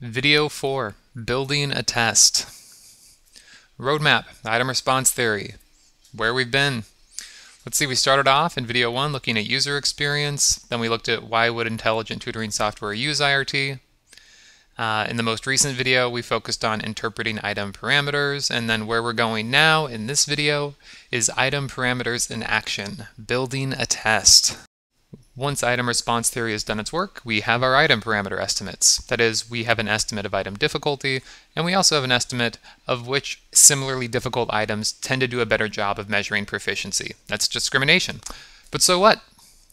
Video 4, Building a Test. Roadmap, item response theory, where we've been. Let's see, we started off in video 1 looking at user experience, then we looked at why would intelligent tutoring software use IRT. In the most recent video, we focused on interpreting item parameters, and then where we're going now in this video is item parameters in action, building a test. Once item response theory has done its work, we have our item parameter estimates. That is, we have an estimate of item difficulty, and we also have an estimate of which similarly difficult items tend to do a better job of measuring proficiency. That's discrimination. But so what?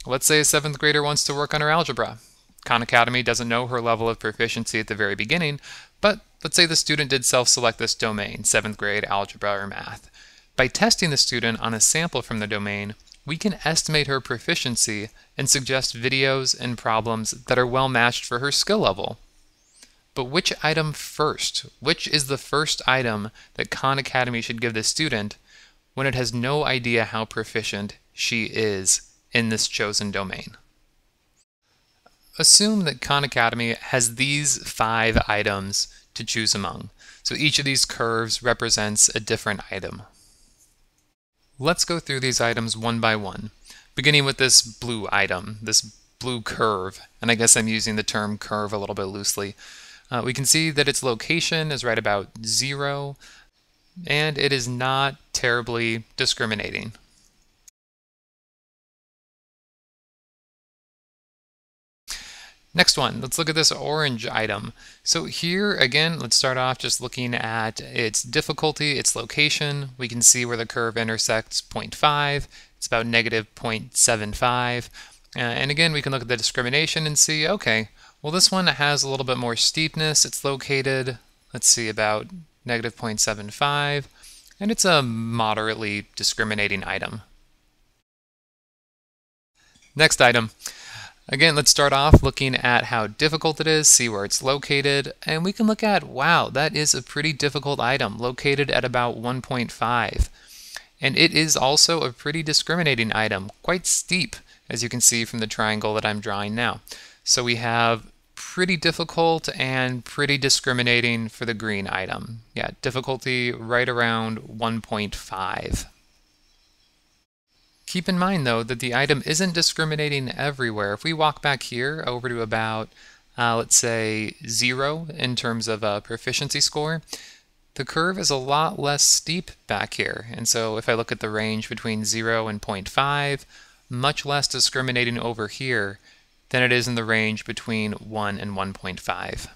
Let's say a 7th grader wants to work on her algebra. Khan Academy doesn't know her level of proficiency at the very beginning, but let's say the student did self-select this domain, 7th grade algebra or math. By testing the student on a sample from the domain, we can estimate her proficiency and suggest videos and problems that are well matched for her skill level. But which item first? Which is the first item that Khan Academy should give the student when it has no idea how proficient she is in this chosen domain? Assume that Khan Academy has these 5 items to choose among. So each of these curves represents a different item. Let's go through these items one by one, beginning with this blue item, this blue curve, and I guess I'm using the term curve a little bit loosely. We can see that its location is right about 0, and it is not terribly discriminating. Next one, let's look at this orange item. So here, again, let's start off just looking at its difficulty, its location. We can see where the curve intersects 0.5. It's about negative 0.75. And again, we can look at the discrimination and see, okay, well, this one has a little bit more steepness. It's located, let's see, about negative 0.75. And it's a moderately discriminating item. Next item. Again, let's start off looking at how difficult it is, see where it's located, and we can look at, wow, that is a pretty difficult item, located at about 1.5. And it is also a pretty discriminating item, quite steep, as you can see from the triangle that I'm drawing now. So we have pretty difficult and pretty discriminating for the green item. Yeah, difficulty right around 1.5. Keep in mind, though, that the item isn't discriminating everywhere. If we walk back here over to about, let's say, 0 in terms of a proficiency score, the curve is a lot less steep back here. And so if I look at the range between 0 and 0.5, much less discriminating over here than it is in the range between 1 and 1.5.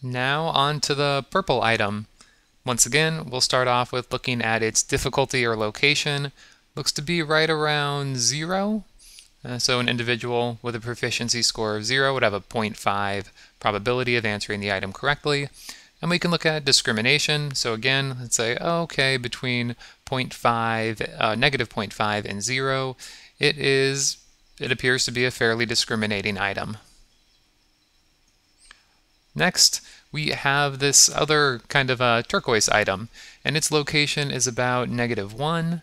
Now on to the purple item. Once again, we'll start off with looking at its difficulty or location. Looks to be right around 0. So an individual with a proficiency score of 0 would have a 0.5 probability of answering the item correctly. And we can look at discrimination. So again, let's say, okay, between negative 0.5 and 0, it appears to be a fairly discriminating item. Next, we have this other kind of a turquoise item, and its location is about negative 1.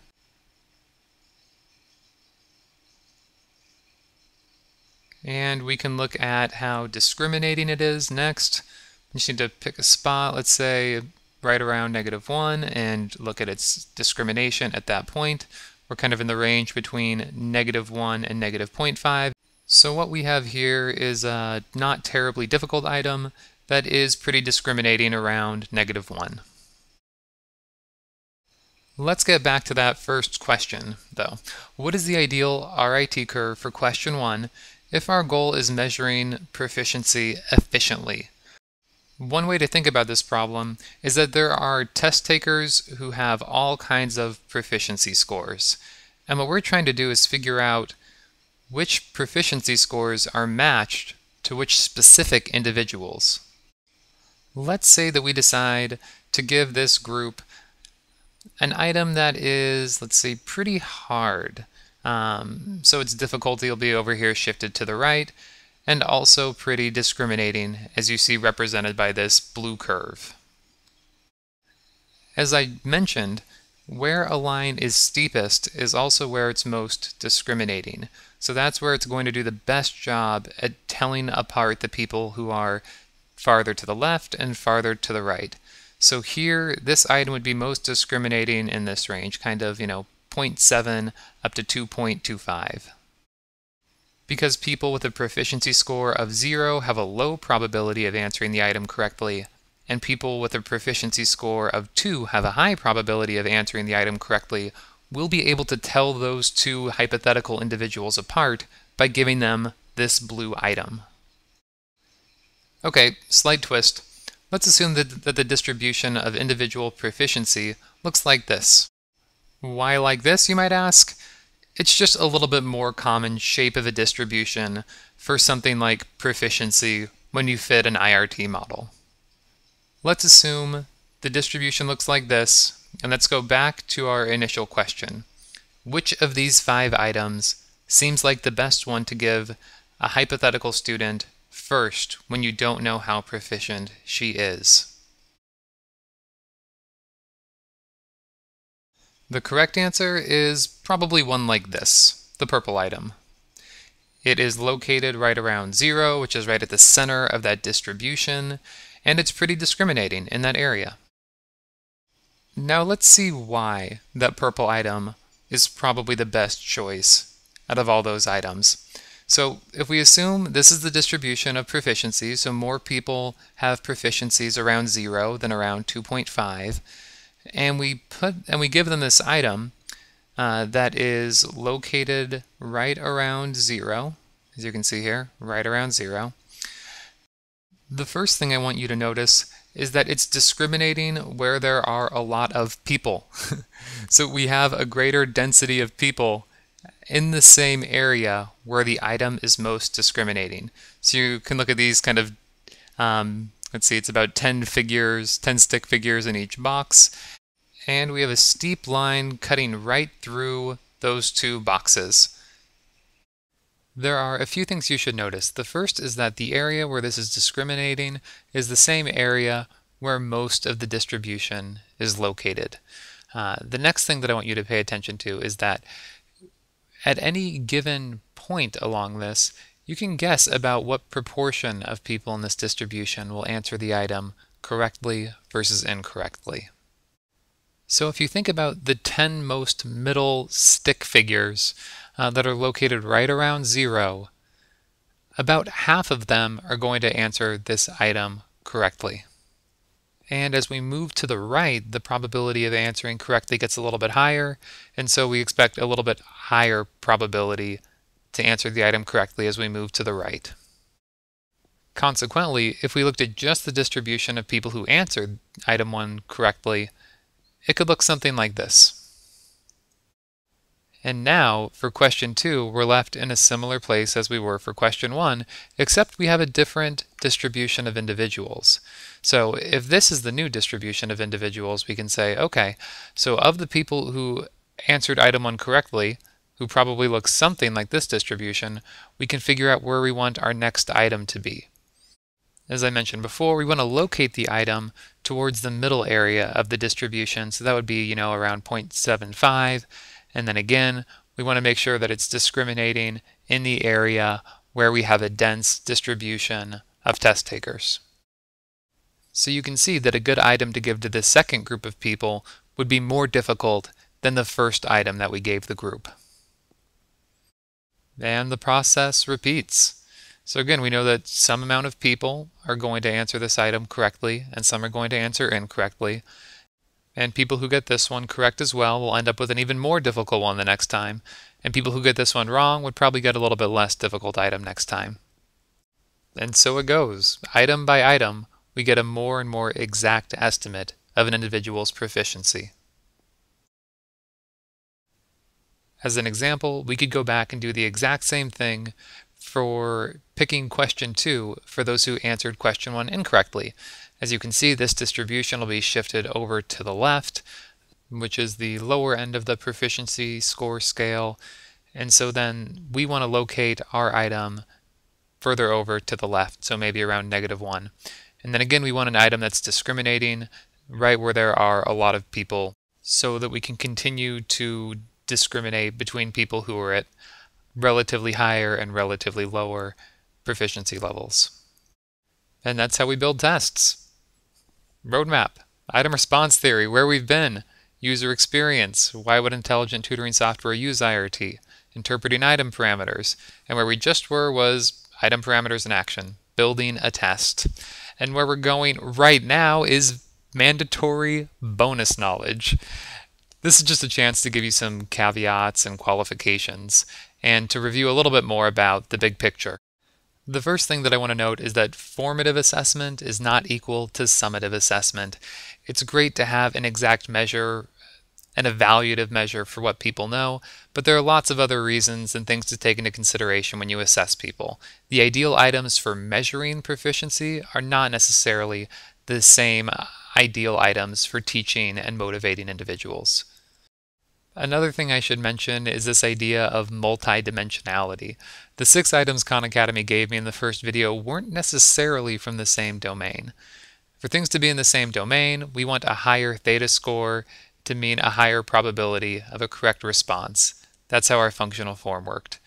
And we can look at how discriminating it is next. You just need to pick a spot, let's say right around negative 1, and look at its discrimination at that point. We're kind of in the range between negative 1 and negative 0.5. So what we have here is a not terribly difficult item that is pretty discriminating around negative 1. Let's get back to that first question, though. What is the ideal RIT curve for question 1 if our goal is measuring proficiency efficiently? One way to think about this problem is that there are test takers who have all kinds of proficiency scores. And what we're trying to do is figure out which proficiency scores are matched to which specific individuals. Let's say that we decide to give this group an item that is, let's say, pretty hard. So its difficulty will be over here shifted to the right, and also pretty discriminating, as you see represented by this blue curve. As I mentioned, Where a line is steepest is also where it's most discriminating. So that's where it's going to do the best job at telling apart the people who are farther to the left and farther to the right. So here, this item would be most discriminating in this range, kind of, 0.7 up to 2.25. Because people with a proficiency score of 0 have a low probability of answering the item correctly, and people with a proficiency score of 2 have a high probability of answering the item correctly, we'll be able to tell those two hypothetical individuals apart by giving them this blue item. Okay, slight twist. Let's assume that the distribution of individual proficiency looks like this. Why like this, you might ask? It's just a little bit more common shape of a distribution for something like proficiency when you fit an IRT model. Let's assume the distribution looks like this, and let's go back to our initial question. Which of these 5 items seems like the best one to give a hypothetical student first when you don't know how proficient she is? The correct answer is probably one like this, the purple item. It is located right around 0, which is right at the center of that distribution, and it's pretty discriminating in that area. Now let's see why that purple item is probably the best choice out of all those items. So if we assume this is the distribution of proficiency, so more people have proficiencies around 0 than around 2.5, and we give them this item that is located right around 0, as you can see here, right around 0. The first thing I want you to notice is that it's discriminating where there are a lot of people. So we have a greater density of people in the same area where the item is most discriminating. So you can look at these kind of, let's see, it's about 10 stick figures in each box. And we have a steep line cutting right through those 2 boxes. There are a few things you should notice. The first is that the area where this is discriminating is the same area where most of the distribution is located. The next thing that I want you to pay attention to is that at any given point along this, you can guess about what proportion of people in this distribution will answer the item correctly versus incorrectly. So if you think about the 10 most middle stick figures that are located right around 0, about half of them are going to answer this item correctly. And as we move to the right, the probability of answering correctly gets a little bit higher, and so we expect a little bit higher probability to answer the item correctly as we move to the right. Consequently, if we looked at just the distribution of people who answered item 1 correctly, it could look something like this. And now, for question 2, we're left in a similar place as we were for question 1, except we have a different distribution of individuals. So if this is the new distribution of individuals, we can say, okay, so of the people who answered item 1 correctly, who probably looks something like this distribution, we can figure out where we want our next item to be. As I mentioned before, we want to locate the item towards the middle area of the distribution, so that would be, around 0.75. And then again, we want to make sure that it's discriminating in the area where we have a dense distribution of test takers. So you can see that a good item to give to the second group of people would be more difficult than the first item that we gave the group. And the process repeats. So again, we know that some amount of people are going to answer this item correctly, and some are going to answer incorrectly. And people who get this one correct as well will end up with an even more difficult one the next time. And people who get this one wrong would probably get a little bit less difficult item next time. And so it goes. Item by item, we get a more and more exact estimate of an individual's proficiency. As an example, we could go back and do the exact same thing for picking question 2 for those who answered question 1 incorrectly. As you can see, this distribution will be shifted over to the left, which is the lower end of the proficiency score scale. And so then we want to locate our item further over to the left, so maybe around -1. And then again, we want an item that's discriminating right where there are a lot of people. so that we can continue to discriminate between people who are at relatively higher and relatively lower proficiency levels. And that's how we build tests. Roadmap, item response theory, where we've been, user experience, why would intelligent tutoring software use IRT, interpreting item parameters, and where we just were was item parameters in action, building a test. And where we're going right now is mandatory bonus knowledge. This is just a chance to give you some caveats and qualifications, and to review a little bit more about the big picture. The first thing that I want to note is that formative assessment is not equal to summative assessment. It's great to have an exact measure, an evaluative measure for what people know, but there are lots of other reasons and things to take into consideration when you assess people. The ideal items for measuring proficiency are not necessarily the same ideal items for teaching and motivating individuals. Another thing I should mention is this idea of multidimensionality. The 6 items Khan Academy gave me in the first video weren't necessarily from the same domain. For things to be in the same domain, we want a higher theta score to mean a higher probability of a correct response. That's how our functional form worked.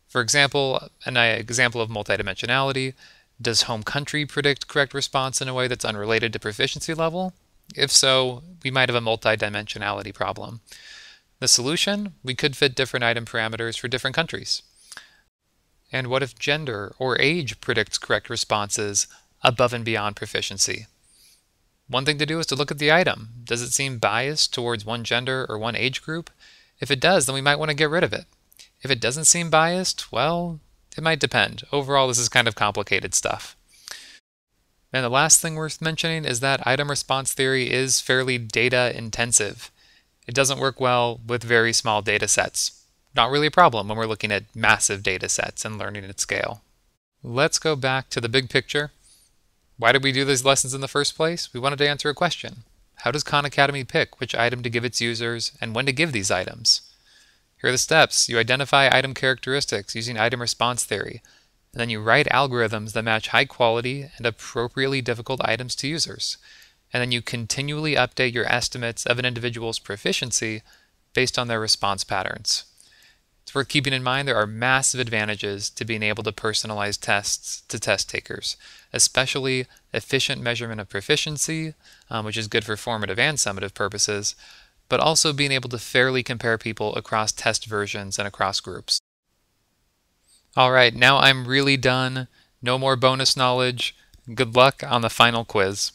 For example, an example of multidimensionality, does home country predict correct response in a way that's unrelated to proficiency level? If so, we might have a multidimensionality problem. The solution? We could fit different item parameters for different countries. And what if gender or age predicts correct responses above and beyond proficiency? One thing to do is to look at the item. Does it seem biased towards one gender or one age group? If it does, then we might want to get rid of it. If it doesn't seem biased, well, it might depend. Overall, this is kind of complicated stuff. And the last thing worth mentioning is that item response theory is fairly data intensive. It doesn't work well with very small data sets. Not really a problem when we're looking at massive data sets and learning at scale. Let's go back to the big picture. Why did we do these lessons in the first place? We wanted to answer a question. How does Khan Academy pick which item to give its users and when to give these items? Here are the steps. You identify item characteristics using item response theory, and then you write algorithms that match high quality and appropriately difficult items to users. And then you continually update your estimates of an individual's proficiency based on their response patterns. It's worth keeping in mind there are massive advantages to being able to personalize tests to test takers, especially efficient measurement of proficiency, which is good for formative and summative purposes, but also being able to fairly compare people across test versions and across groups. Alright, now I'm really done. No more bonus knowledge. Good luck on the final quiz.